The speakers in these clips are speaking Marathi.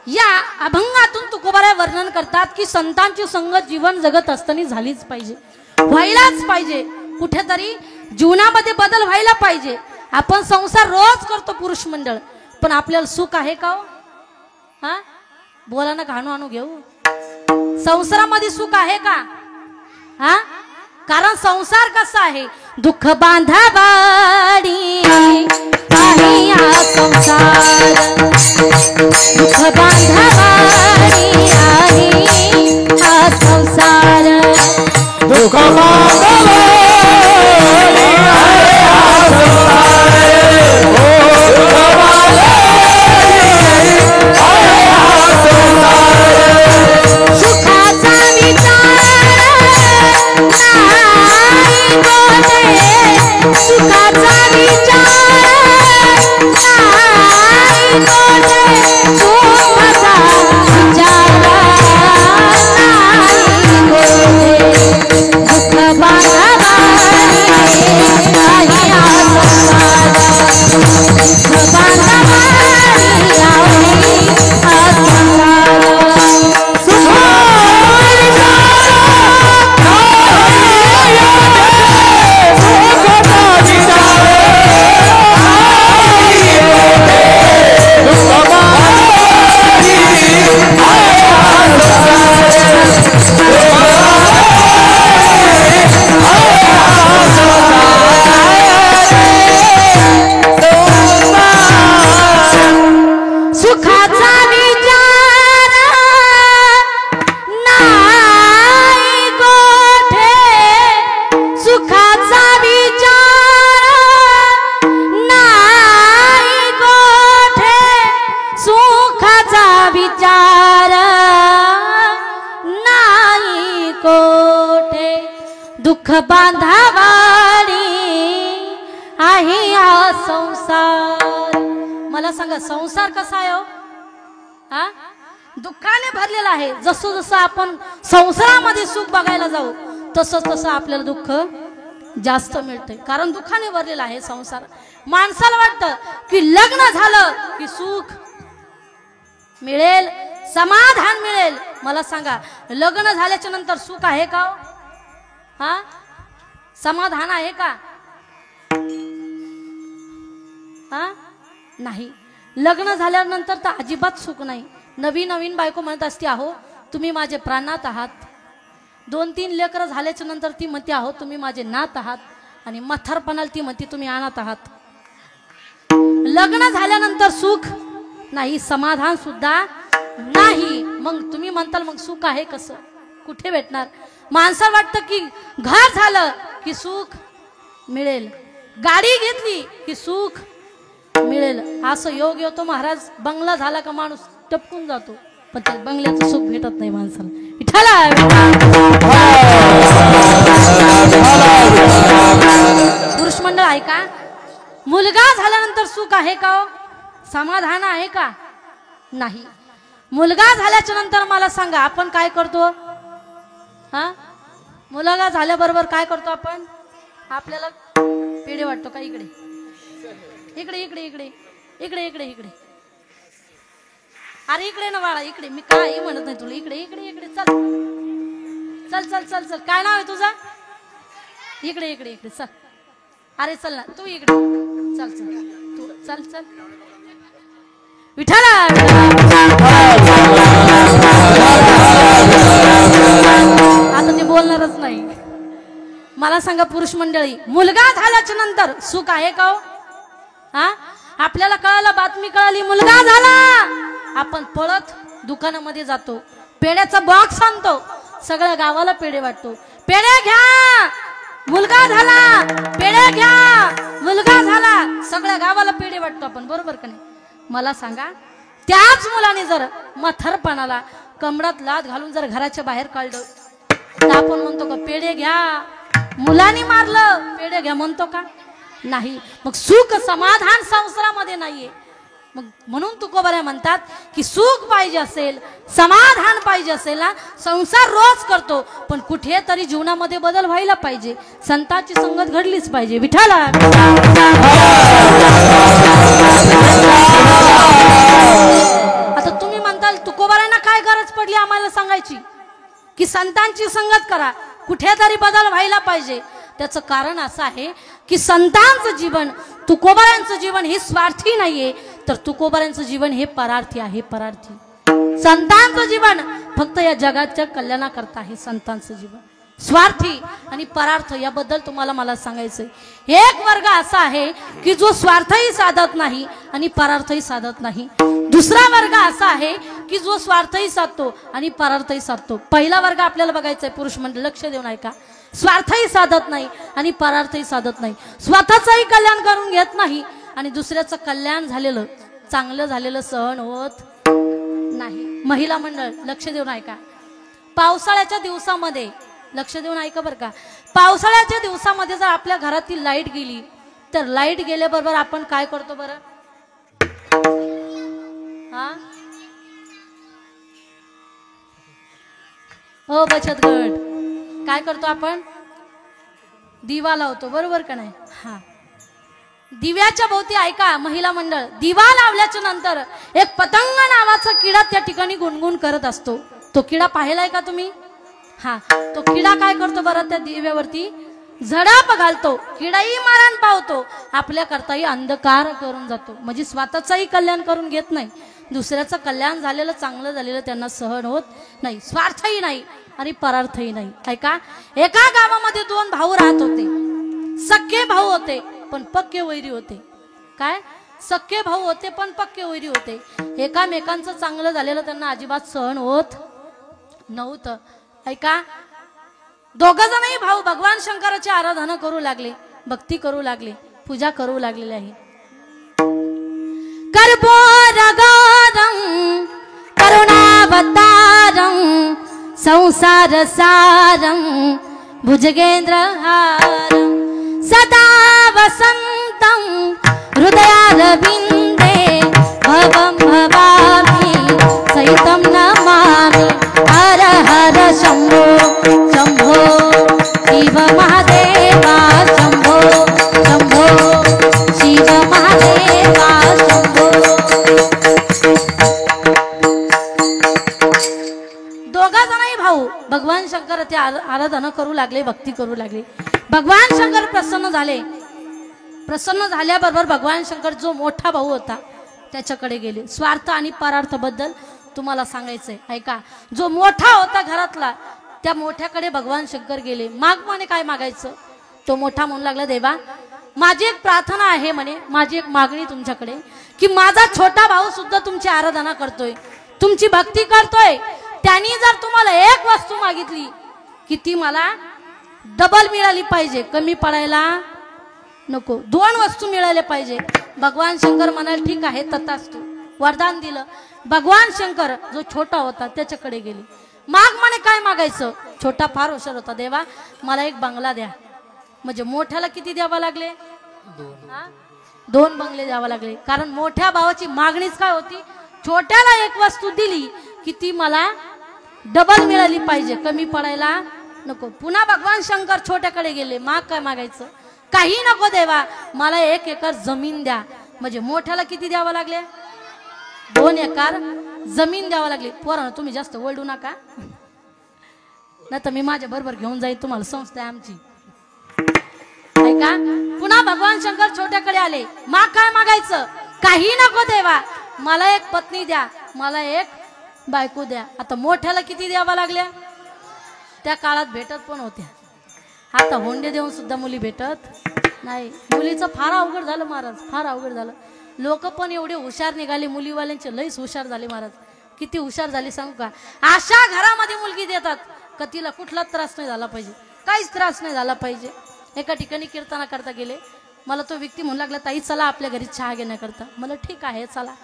या अभंगातून तुकोबाराय वर्णन करतात की संतांची संगत जीवन जगत असताना झालीच पाहिजे, व्हायलाच पाहिजे. कुठेतरी जीवनामध्ये बदल व्हायला पाहिजे. आपण संसार रोज करतो पुरुष मंडळ, पण आपल्याला सुख आहे का हो? हा बोला ना, घाणू आणू घेऊ. संसारामध्ये सुख आहे का? हा कारण संसार कसा आहे, दुःख बांधावाडी आहे हा संसार, दुःख बांधावाडी आहे हा संसार, दुःख बांधावाडी आहे हा संसार, दुःख बांधावाडी आहे हा संसार. सुखाचा विचार नाही गोटे, सुखाचा विचार नाही गोटे, सुखाचा विचार नाही गोटे, दुःख बांधावाडी आहे हा संसार, दुःख बांधावाडी आहे हा संसार. सुखाचा विचार नाही गोठे, सुखाचा विचार नाही गोठे, सुखाचा विचार नाही गोठे, दुःख बांधावाडी आहे हा संसार. मला सांगा संसार कसा आहे हो? हा दुःखाने भरलेला आहे. जसं जसं आपण संसारामध्ये सुख बघायला जाऊ तसं तसं आपल्याला दुःख जास्त मिळते, कारण दुःखाने भरलेला आहे संसार. माणसाला वाटतं की लग्न झालं की सुख मिळेल, समाधान मिळेल. मला सांगा लग्न झाल्याच्या नंतर सुख आहे का हो? हा समाधान आहे का? हा नाही. लग्न झाल्यानंतर तर अजिबात सुख नाही. नवीन नवीन बायको म्हणत असते, अहो तुम्ही माझे प्राणात आहात. 2-3 लेकरं झाल्याच्या नंतर ती म्हणते, अहो तुम्ही माझे नात आहात. आणि म्हातारपणाला ती म्हणते तुम्ही अनाथ आहात. लग्न झाल्यानंतर सुख नाही, समाधान सुद्धा नाही. मग तुम्ही म्हणताल मग सुख आहे कसं, कुठे भेटणार? माणसाला वाटतं की घर झालं की सुख मिळेल, गाडी घेतली की सुख मिळेल. असं योग येतो महाराज. बंगला झाला का माणूस टपकून जातो, पण त्या बंगल्याचं सुख भेटत नाही माणसाला. पुरुष मंडळ आहे का? मुलगा झाल्यानंतर सुख आहे का हो? समाधान आहे का? नाही. मुलगा झाल्याच्या नंतर मला सांगा आपण काय करतो? हा मुलगा झाल्याबरोबर काय करतो आपण? आपल्याला पेढे वाटतो का? इकडे इकडे इकडे इकडे इकडे इकडे इकडे अरे इकडे ना बाळा, इकडे. मी काही म्हणत नाही तुला. इकडे इकडे इकडे चल चल चल चल चल. काय नाव आहे तुझं? इकडे इकडे इकडे चल. अरे चल ना तू इकडे चल चल तू चल चल. विठाला आता ते बोलणारच नाही. मला सांगा पुरुष मंडळी, मुलगा झाल्याच्या नंतर सुख आहे का हो? हा आपल्याला कळालं, बातमी कळाली मुलगा झाला, आपण पळत दुकानामध्ये जातो, पेड्याचा बॉक्स आणतो, सगळ्या गावाला पेढे वाटतो. पेढे घ्या, मुलगा झाला, पेढे घ्या, मुलगा झाला, सगळ्या गावाला पेढे वाटतो आपण. बरोबर का नाही? मला सांगा त्याच मुलाने जर म्हातारपणाला कमरात लाद घालून जर घराच्या बाहेर काढलं तर आपण म्हणतो का पेढे घ्या? मुलाने मारलं पेढे घ्या म्हणतो का? नाही. मग सुख समाधान संसारामध्ये नाहीये. मग म्हणून तुकोबाराय म्हणतात की सुख पाहिजे असेल, समाधान पाहिजे असेल ना, संसार रोज करतो, पण कुठेतरी जीवनामध्ये बदल व्हायला पाहिजे. संतांची संगत घडलीच पाहिजे. विठाला पडली आम्हाला सांगायची की संतांची संगत करा, कुठेतरी बदल व्हायला पाहिजे. त्याचं कारण असं आहे की संतांचं जीवन, तुकोबारांचं जीवन हे स्वार्थी नाहीये, तर तुकोबारांचं जीवन हे परार्थी आहे. परार्थी संतांचं जीवन फक्त या जगाच्या कल्याणाकरता आहे. संतांचं जीवन स्वार्थी आणि परार्थ याबद्दल तुम्हाला मला सांगायचंय. एक वर्ग असा आहे की जो स्वार्थही साधत नाही आणि परार्थही साधत नाही. दुसरा वर्ग असा आहे की जो स्वार्थही साधतो आणि परार्थही साधतो. पहिला वर्ग आपल्याला बघायचा आहे पुरुष मंडळ, लक्ष देऊन ऐका. स्वार्थही साधत नाही आणि परार्थही साधत नाही, स्वतःचंही कल्याण करून घेत नाही आणि दुसऱ्याचं कल्याण झालेलं, चांगलं झालेलं सहन होत नाही. महिला मंडळ लक्ष देऊन ऐका. पावसाळ्याच्या दिवसामध्ये लक्ष देऊन ऐका बरं का, पावसाळ्याच्या दिवसामध्ये जर आपल्या घरातील लाईट गेली तर लाईट गेल्याबरोबर आपण काय करतो बरं? हा हो बचत गट, काय करतो आपण? दिवा लावतो, बरोबर का नाही? हा, दिव्याच्या भोवती ऐका महिला मंडळ, दिवा लावल्याच्या नंतर एक पतंग नावाचा किडा त्या ठिकाणी गुणगुण करत असतो. तो किडा पाहिलाय का तुम्ही? हा, तो किडा काय करतो बरं? त्या दिव्यावरती झडाप घालतो, किडाही मारण पावतो, आपल्या करताही अंधकार करून जातो. म्हणजे स्वतःचंही कल्याण करून घेत नाही, दुसऱ्याचं कल्याण झालेलं, चांगलं झालेलं त्यांना सहन होत नाही. स्वार्थही नाही आणि परार्थही नाही. ऐका, एका गावामध्ये दोन भाऊ राहत होते. सख्खे भाऊ होते पण पक्के वैरी होते. काय? सख्खे भाऊ होते पण पक्के वैरी होते. एकामेकांचं चांगलं झालेलं त्यांना अजिबात सहन होत नव्हतं. ऐका, दोघ जणही भाऊ भगवान शंकराची आराधना करू लागले, भक्ती करू लागले, पूजा करू लागलेले आहे. कर्पूरगारं करुणावतारं संसार सारं भुजगेंद्रहारं सदा वसन्तं हृदयारविन्दे भवं भवामि सहितं नमामि. हर हर शंभो शंभो शिव महादेवा, शंभो शंभो शिव महादेवा, शंभो. दोघा जणही भाऊ भगवान शंकराची आराधना करू लागले, भक्ती करू लागले. भगवान शंकर प्रसन्न झाले. प्रसन्न झाल्याबरोबर भगवान शंकर जो मोठा भाऊ होता त्याच्याकडे गेले. स्वार्थ आणि परार्थ बद्दल तुम्हाला सांगायचंय. ऐका, जो मोठा होता घरातला त्या मोठ्याकडे भगवान शंकर गेले. माग म्हणे, काय मागायचं? तो मोठा म्हणू लागला, देवा माझी एक प्रार्थना आहे म्हणे, माझी एक मागणी तुमच्याकडे, की माझा छोटा भाऊ सुद्धा तुमची आराधना करतोय, तुमची भक्ती करतोय. त्यांनी जर तुम्हाला एक वस्तू मागितली की ती मला डबल मिळाली पाहिजे, कमी पडायला नको. दोन वस्तू मिळाल्या पाहिजे. भगवान शंकर म्हणाले, ठीक आहे तथास्तु. वरदान दिलं. भगवान शंकर जो छोटा होता त्याच्याकडे गेले. माग म्हणे, काय मागायचं? छोटा फार हुशार होता, देवा मला एक बंगला द्या. म्हणजे मोठ्याला किती द्यावा लागले? दोन बंगले द्यावा लागले. कारण मोठ्या भावाची मागणीच काय होती? छोट्याला एक वस्तू दिली की ती मला डबल मिळाली पाहिजे, कमी पडायला नको. पुन्हा भगवान शंकर छोट्याकडे गेले. माग काय मागायचं? काही नको देवा, मला 1 एकर जमीन द्या. म्हणजे मोठ्याला किती द्यावं लागले? 2 एकर जमीन द्यावं लागली. पोरांनो तुम्ही जास्त ओरडू नका, नाही तर मी माझ्या बरोबर घेऊन जाईल, तुम्हाला संस्था आहे आमची. ऐका, पुन्हा भगवान शंकर छोट्याकडे आले. माग काय मागायचं? काही नको देवा, मला एक पत्नी द्या, मला एक बायको द्या. आता मोठ्याला किती द्यावा लागल्या? त्या काळात भेटत पण होत्या, आता होंडे देऊन सुद्धा मुली भेटत नाही. मुलीचं फार अवघड झालं महाराज, फार अवघड झालं. लोक पण एवढे हुशार निघाले, मुलीवाल्यांचे लईच हुशार झाले महाराज. किती हुशार झाले सांगू का? अशा घरामध्ये मुलगी देतात का तिला कुठलाच त्रास नाही झाला पाहिजे, काहीच त्रास नाही झाला पाहिजे. एका ठिकाणी कीर्तना करता गेले, मला तो व्यक्ती म्हणू लागला, ताई चला आपल्या घरी चहा घेण्याकरता. मला ठीक आहे चला.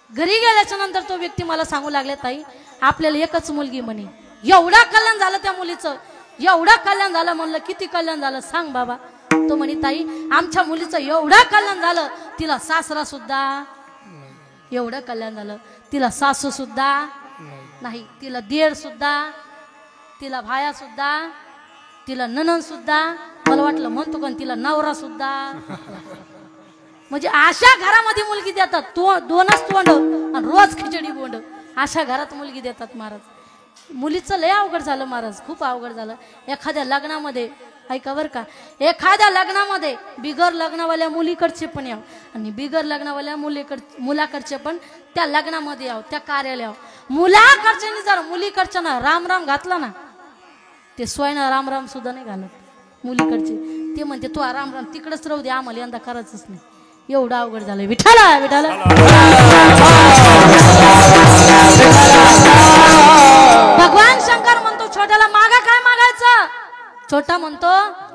घरी गेल्याच्या नंतर तो व्यक्ती मला सांगू लागले, ताई आपल्याला एकच मुलगी म्हणे. एवढा कल्याण झालं त्या मुलीचं, एवढा कल्याण झालं. म्हणलं किती कल्याण झालं सांग बाबा. तो म्हणे, ताई आमच्या मुलीचं एवढं कल्याण झालं, तिला सासरा सुद्धा एवढं कल्याण झालं, तिला सासू सुद्धा नाही, तिला देर सुद्धा, तिला भाया सुद्धा, तिला ननंद सुद्धा. मला वाटलं म्हणतो पण तिला नवरा सुद्धा. म्हणजे अशा घरामध्ये मुलगी देतात. 2च तोंड आणि रोज खिचडी बोंड, अशा घरात मुलगी देतात महाराज. मुलीचं लय अवघड झालं महाराज, खूप अवघड झालं. एखाद्या लग्नामध्ये ऐका बरं का, एखाद्या लग्नामध्ये बिगर लग्नावाल्या मुलीकडचे पण याव आणि बिगर लग्नावाल्या मुलाकडचे पण त्या लग्नामध्ये याव, त्या कार्याला याव. मुलाकडच्याने जर मुलीकडच्या ना राम राम घातला ना, ते स्वयं राम राम सुद्धा नाही घालत मुलीकडचे. ते म्हणते तू राम राम तिकडच राहू दे, आम्हाला यंदा करायचंच नाही. एवढं अवघड झालंय. विठाला विठाला भगवान शंकर म्हणतो छोट्याला मागा काय मागायचं. छोटा म्हणतो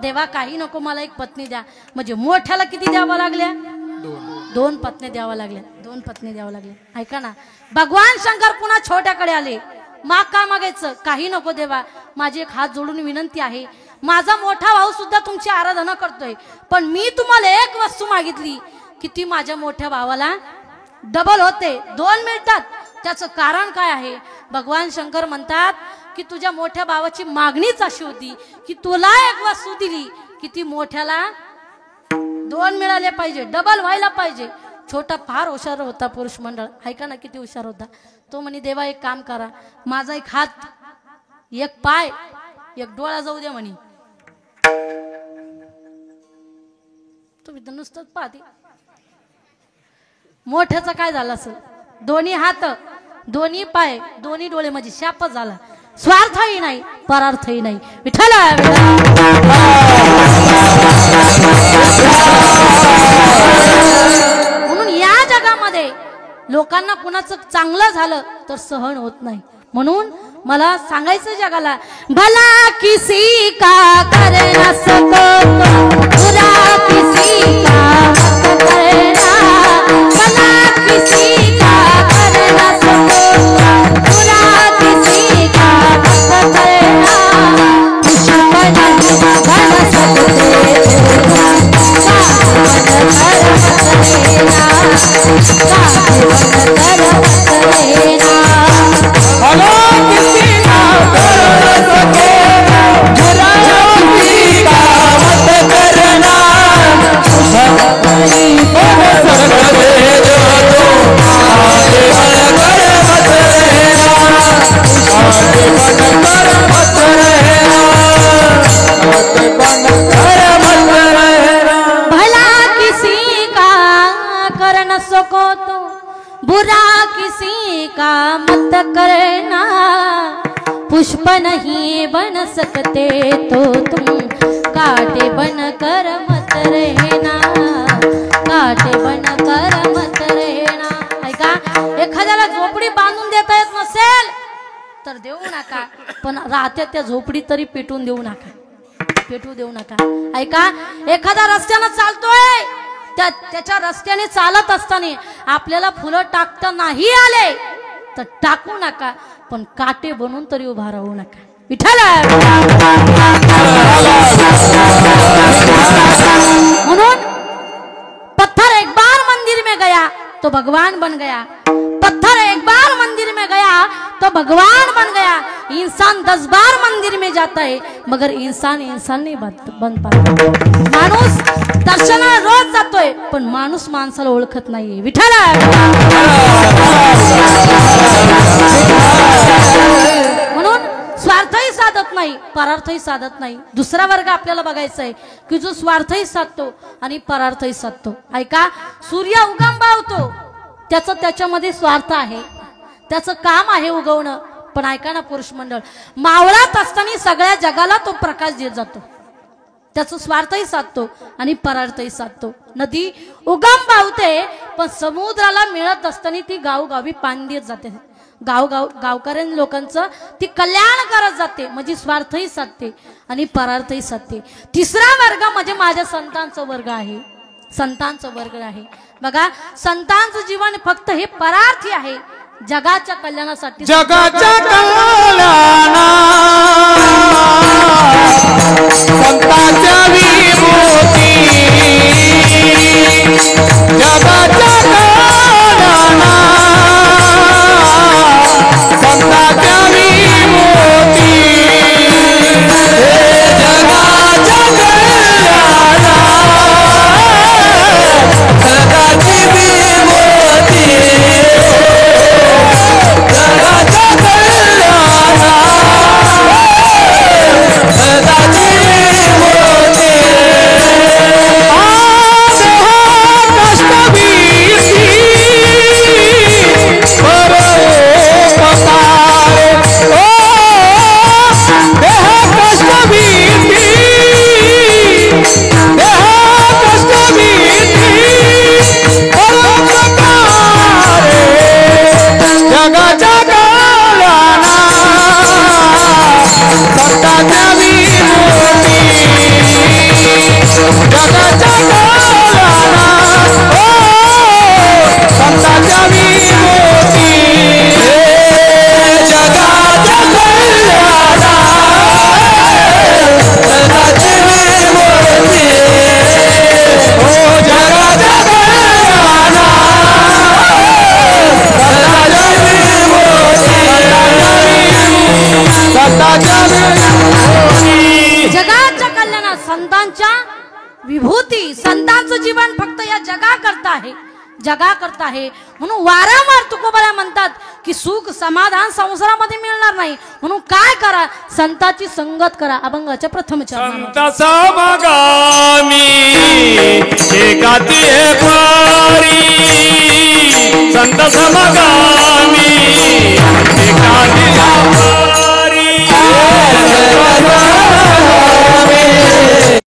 देवा काही नको, मला एक पत्नी द्या. म्हणजे मोठ्याला किती द्यावं लागल्या? 2 पत्नी द्यावं लागल्या. 2 पत्नी द्यावं लागल्या. ऐका ना, भगवान शंकर पुन्हा छोट्याकडे आले. माग काय मागायचं? काही नको देवा, माझी एक हात जोडून विनंती आहे. माझा मोठा भाऊ सुद्धा तुमची आराधना करतोय, पण मी तुम्हाला एक वस्तू मागितली की ती माझ्या मोठ्या भावाला डबल होते, 2 मिळतात. त्याचं कारण काय आहे? भगवान शंकर म्हणतात की तुझ्या मोठ्या भावाची मागणीच अशी होती की तुला एक वस्तू दिली की ती मोठ्याला 2 मिळाले पाहिजे, डबल व्हायला पाहिजे. छोटा फार हुशार होता पुरुष मंडळ. ऐका ना किती हुशार होता. तो म्हणे देवा एक काम करा, माझा एक हात, एक पाय, एक डोळा जाऊ द्या म्हणे. तुम्ही तर नुसतंच पाहते. मोठ्याचं काय झालं असेल? 2 हात, 2 पाय, 2 डोळे, म्हणजे शापच झाला. स्वार्थही नाही, परार्थही नाही. विठ्ठला म्हणून या जगामध्ये लोकांना कुणाचं चांगलं झालं तर सहन होत नाही. म्हणून मला सांगायचं जगाला, भला किसी का करे ना सको बुरा किसी का मत करना, भला किसी का करे ना सको बुरा किसी का मत करना, दुश्मन बन सकते बुरा किसी का मत करना, पुष्प नहीं बन सकते तो तुम कांटे बन कर मत रहना, कांटे बन कर मत रहना. ऐका, एखाद्याला झोपडी बांधून देता येत नसेल तर देऊ नका, पण राहत्या त्या झोपडी तरी पेटून देऊ नका, पेटू देऊ नका. ऐका, एखादा रस्त्यानं चालतोय, त्याच्या रस्त्याने चालत असताना आपल्याला फुलं टाकता नाही आले तर टाकू नका, पण काटे बनून तरी उभा राहू नका. विठ्ठला म्हणून पत्थर एक बार मंदिर में गया तो भगवान बन गया, पत्थर एक बार मंदिर में गया तो भगवान बन गया. इंसान 10 बार मंदिर में जाता है मगर इंसान नहीं बन पाता. माणूस दर्शनाला रोज जातोय पण माणूस माणसाला ओळखत नाहीये. विठ्ठला म्हणून स्वार्थही साधत नाही, परार्थही साधत नाही. दुसरा वर्ग आपल्याला बघायचा आहे की जो स्वार्थही साधतो आणि परार्थही साधतो. ऐका, सूर्य उगम पावतो, त्याच्यामध्ये स्वार्थ आहे, त्याचं काम आहे उगवणं. पण ऐका ना पुरुष मंडळ, मावळात असताना सगळ्या जगाला तो प्रकाश देत जातो, त्याचं स्वार्थही साधतो आणि परार्थही साधतो. नदी उगम पावते पण समुद्राला मिळत असताना ती गावगावी पाणी देत जाते, गावकऱ्यां लोकांचं ती कल्याण करत जाते, म्हणजे स्वार्थही साधते आणि परार्थही साधते. तिसरा वर्ग म्हणजे माझ्या संतांचं वर्ग आहे, संतांचं वर्ग आहे. बघा, संतांचं जीवन फक्त हे परार्थी आहे, जगाच्या कल्याणासाठी, जगाच्या कल्याणा संतांच्या विभूती, जगाच्या कल्याणा संतांच्या विभूती, जगाच्या कल्याणा संतांची विभूती, जगाच्या कल्याणा मोती. संतांचं जीवन फक्त या जगाकरता आहे, जगाकरता आहे. म्हणून वारंवार तुकोबाला म्हणतात की सुख समाधान संसारामध्ये मिळणार नाही, म्हणून काय करा, संतांची संगत करा. अभंगाच्या प्रथम चरणावर संत समगामी एकाती एक वारी, संत समगामी